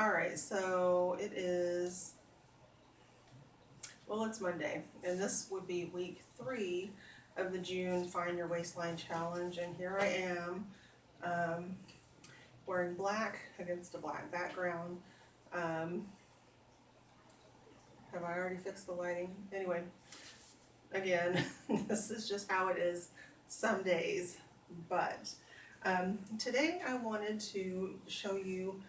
All right, so it is, well, it's Monday, and this would be week 3 of the June Find Your Waistline Challenge, and here I am, um, wearing black against a black background. Have I already fixed the lighting? Anyway, again, this is just how it is some days, but today I wanted to show you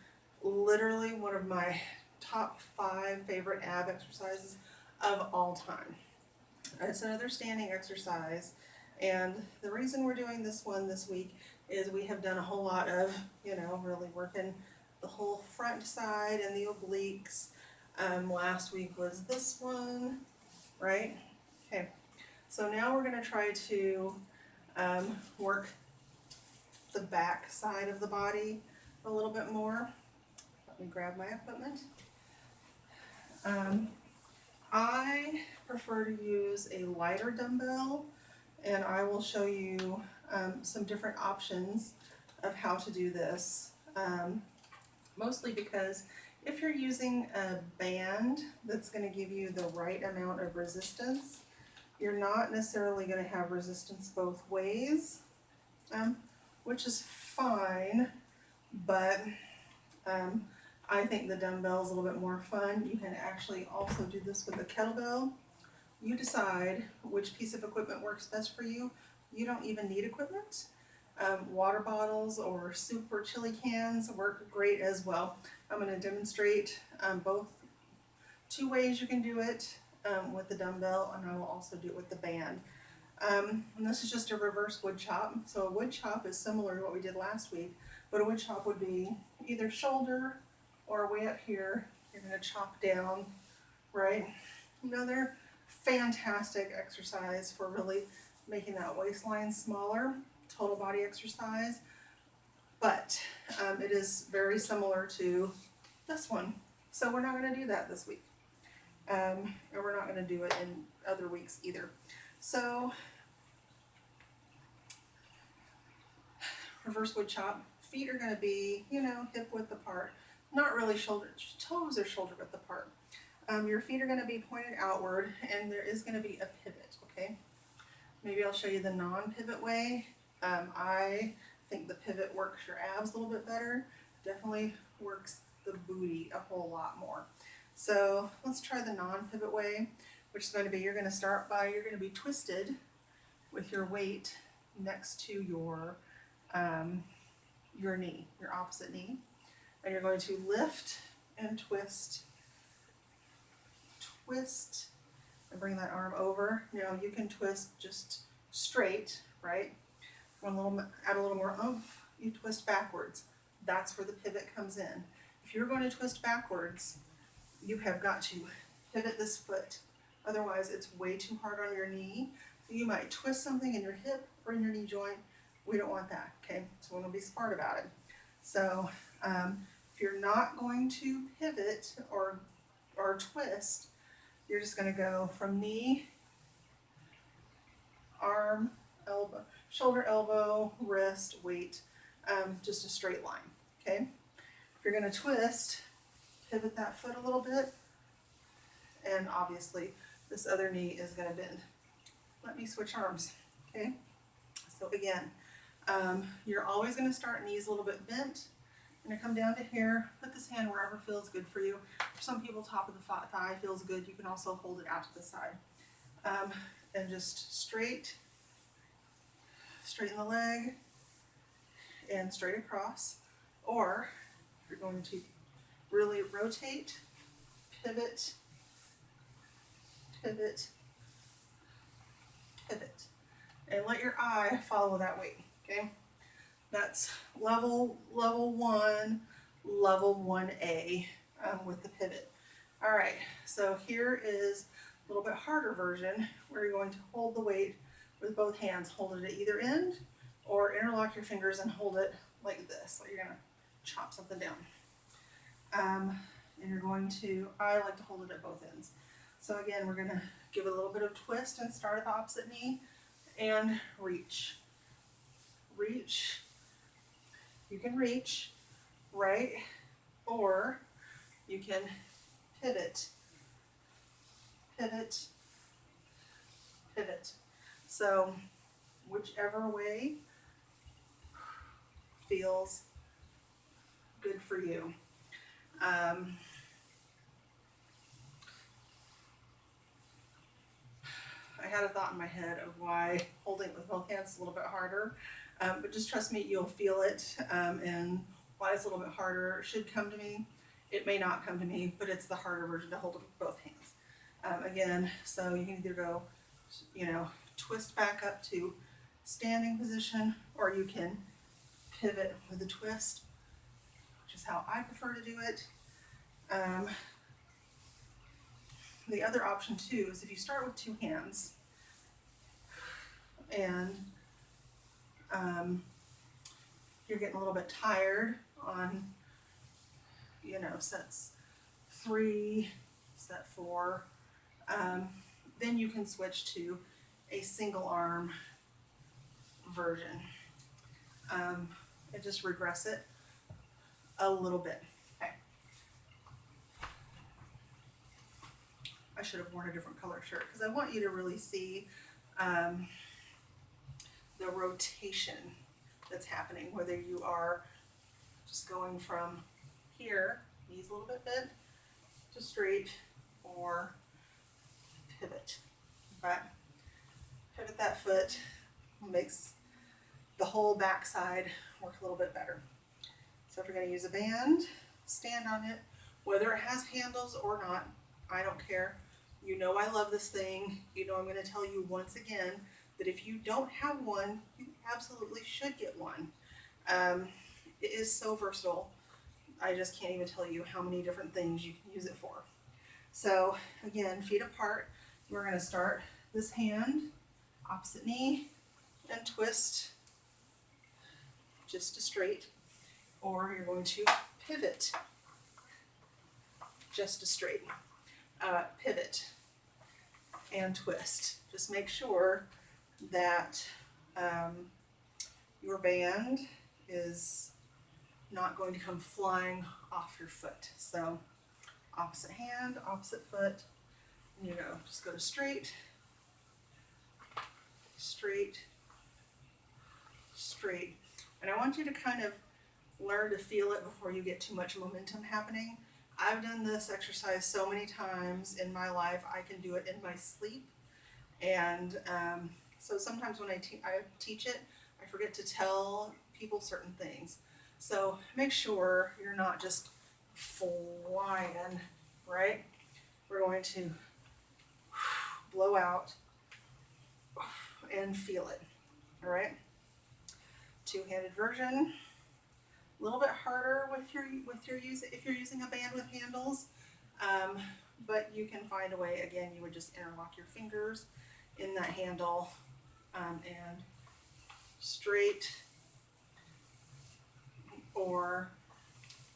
literally one of my top 5 favorite ab exercises of all time. It's another standing exercise, and the reason we're doing this one this week is we have done a whole lot of, really working the whole front side and the obliques. Last week was this one, right? Okay, so now we're going to try to work the back side of the body a little bit more. Let me grab my equipment. I prefer to use a lighter dumbbell, and I will show you some different options of how to do this. Mostly because if you're using a band that's going to give you the right amount of resistance, you're not necessarily going to have resistance both ways, which is fine, but I think the dumbbell is a little bit more fun. You can actually also do this with a kettlebell. You decide which piece of equipment works best for you. You don't even need equipment. Water bottles or soup or chili cans work great as well. I'm going to demonstrate both 2 ways you can do it with the dumbbell, and I will also do it with the band. And this is just a reverse wood chop. So a wood chop is similar to what we did last week, but a wood chop would be either shoulder or way up here. You're going to chop down, right? Another fantastic exercise for really making that waistline smaller, total body exercise, but it is very similar to this one. So we're not going to do that this week, and we're not going to do it in other weeks either. So reverse wood chop, feet are going to be, hip width apart, not really shoulder, toes are shoulder width apart. Your feet are going to be pointed outward, and there is going to be a pivot, okay? Maybe I'll show you the non-pivot way. I think the pivot works your abs a little bit better, definitely works the booty a whole lot more. So let's try the non-pivot way, which is going to be, you're going to start by, you're going to be twisted with your weight next to your knee, your opposite knee, and you're going to lift and twist, and bring that arm over. Now you can twist just straight, right? Add a little more oomph, you twist backwards. That's where the pivot comes in. If you're going to twist backwards, you have got to pivot this foot. Otherwise, it's way too hard on your knee. So you might twist something in your hip or in your knee joint. We don't want that, okay? So we're going to be smart about it. So if you're not going to pivot or twist, you're just going to go from knee, arm, elbow, shoulder, elbow, wrist, weight, just a straight line, okay? If you're going to twist, pivot that foot a little bit, and obviously this other knee is going to bend. Let me switch arms, okay? So again, you're always going to start knees a little bit bent. You're going to come down to here, put this hand wherever feels good for you. For some people, top of the thigh feels good. You can also hold it out to the side. And just straighten the leg and straight across. Or you're going to really rotate, pivot, pivot, pivot, and let your eye follow that weight, okay? That's level 1, level 1A with the pivot. All right, so here is a little bit harder version where you're going to hold the weight with both hands. Hold it at either end, or interlock your fingers and hold it like this. So you're going to chop something down. And you're going to, I like to hold it at both ends. So again, we're going to give it a little bit of twist and start at the opposite knee and reach. Reach. You can reach, right? Or you can pivot, pivot, pivot. So whichever way feels good for you. I had a thought in my head of why holding it with both hands is a little bit harder, but just trust me, you'll feel it, and why it's a little bit harder should come to me. It may not come to me, but it's the harder version to hold it with both hands. Again, so you can either go, twist back up to standing position, or you can pivot with a twist, which is how I prefer to do it. The other option too is if you start with two hands and you're getting a little bit tired on, sets 3, set 4, then you can switch to a single arm version. And just regress it a little bit. Okay. I should have worn a different color shirt because I want you to really see the rotation that's happening, whether you are just going from here, knees a little bit bent, to straight, or pivot. But pivot that foot makes the whole backside work a little bit better. So if you're going to use a band, stand on it, whether it has handles or not, I don't care. You know I love this thing. You know I'm going to tell you once again that if you don't have one, you absolutely should get one. It is so versatile. I just can't even tell you how many different things you can use it for. So again, feet apart, we're going to start this hand, opposite knee, and twist just to straight, or you're going to pivot just to straight. Pivot and twist. Just make sure that your band is not going to come flying off your foot. So opposite hand, opposite foot, just go to straight, straight, straight. And I want you to kind of learn to feel it before you get too much momentum happening. I've done this exercise so many times in my life, I can do it in my sleep. And so sometimes when I teach it, I forget to tell people certain things. So make sure you're not just flying, right? We're going to blow out and feel it, all right? Two-handed version. A little bit harder if you're using a band with handles, but you can find a way. Again, you would just interlock your fingers in that handle and straight, or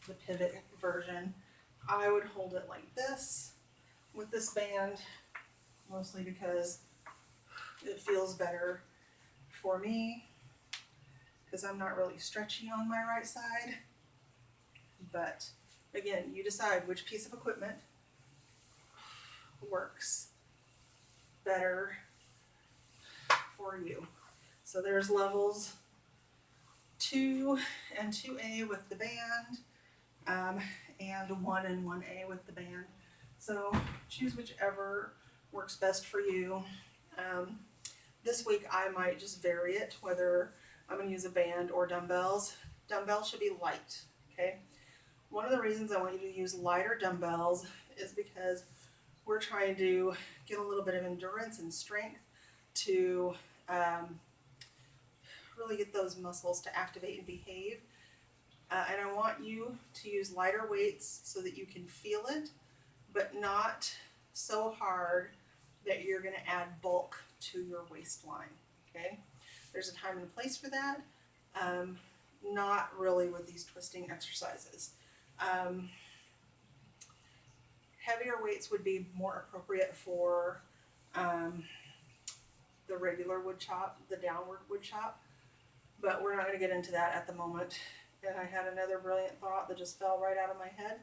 the pivot version. I would hold it like this with this band, mostly because it feels better for me, because I'm not really stretchy on my right side. But again, you decide which piece of equipment works better for you. So there's levels 2 and 2A with the band, and 1 and 1A with the band. So choose whichever works best for you. This week I might just vary it, whether I'm going to use a band or dumbbells. Dumbbells should be light, okay? One of the reasons I want you to use lighter dumbbells is because we're trying to get a little bit of endurance and strength to really get those muscles to activate and behave. And I want you to use lighter weights so that you can feel it, but not so hard that you're going to add bulk to your waistline, okay? There's a time and a place for that. Not really with these twisting exercises. Heavier weights would be more appropriate for the regular wood chop, the downward wood chop, but we're not going to get into that at the moment. And I had another brilliant thought that just fell right out of my head.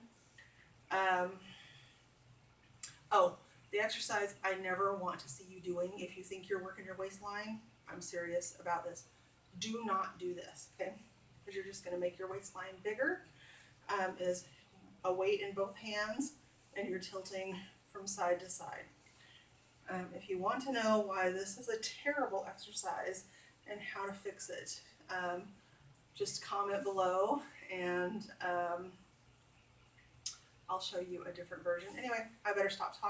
Oh, the exercise I never want to see you doing, if you think you're working your waistline, I'm serious about this. Do not do this, okay? Because you're just going to make your waistline bigger. Is a weight in both hands, and you're tilting from side to side. If you want to know why this is a terrible exercise and how to fix it, just comment below, and I'll show you a different version. Anyway, I better stop talking.